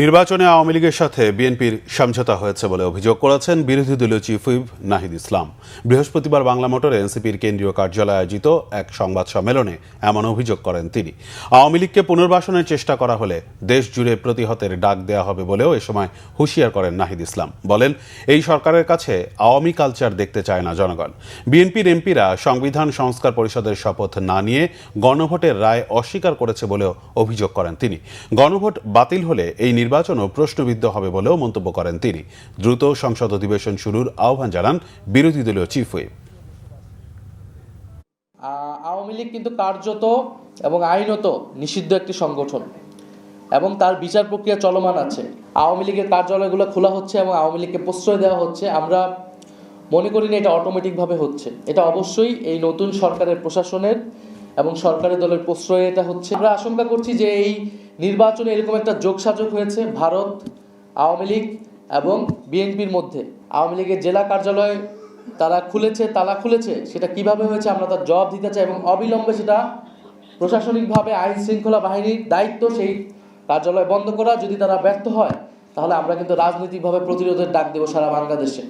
নির্বাচনে আওয়ামী লীগের সাথে বিএনপির সমঝোতা হয়েছে বলে অভিযোগ করেছেন বিরোধী দলীয় চিফ হুইপ নাহিদ ইসলাম। বৃহস্পতিবার বাংলা মোটরে এনসিপির কেন্দ্রীয় কার্যালয়ে আয়োজিত এক সংবাদ সম্মেলনে এমন অভিযোগ করেন তিনি। আওয়ামী লীগকে পুনর্বাসনের চেষ্টা করা হলে দেশ জুড়ে প্রতিহতের ডাক দেওয়া হবে বলেও এ সময় হুঁশিয়ার করেন নাহিদ ইসলাম। বলেন, এই সরকারের কাছে আওয়ামী কালচার দেখতে চায় না জনগণ। বিএনপির এমপিরা সংবিধান সংস্কার পরিষদের শপথ না নিয়ে গণভোটের রায় অস্বীকার করেছে বলেও অভিযোগ করেন তিনি। গণভোট বাতিল হলে এই নির্বাচনও প্রশ্নবিদ্ধ হবে বলেও মন্তব্য করেন তিনি। দ্রুত সংসদ অধিবেশন শুরুর আহ্বান জানান বিরোধী দলীয় চিফ হুইপ। আওয়ামী লীগ কিন্তু কার্যত এবং আইনত নিষিদ্ধ একটি সংগঠন এবং তার বিচার প্রক্রিয়া চলমান আছে। আওয়ামী লীগের কার্যালয়গুলো খোলা হচ্ছে এবং আওয়ামী লীগকে প্রশ্রয় দেওয়া হচ্ছে। আমরা মনে করি না এটা অটোমেটিকভাবে হচ্ছে। এটা অবশ্যই এই নতুন সরকারের প্রশাসনের এবং সরকারি দলের প্রশ্রয়ে এটা হচ্ছে। আমরা আশঙ্কা করছি যে এই নির্বাচনে এরকম একটা যোগসাজগ হয়েছে ভারত, আওয়ামী লীগ এবং বিএনপির মধ্যে। আওয়ামী লীগের জেলা কার্যালয় তালা খুলেছে, সেটা কিভাবে হয়েছে আমরা তার জবাব দিতে চাই এবং অবিলম্বে সেটা প্রশাসনিকভাবে আইন শৃঙ্খলা বাহিনীর দায়িত্ব সেই কার্যালয় বন্ধ করা। যদি তারা ব্যর্থ হয় তাহলে আমরা কিন্তু রাজনৈতিকভাবে প্রতিরোধের ডাক দেব সারা বাংলাদেশে।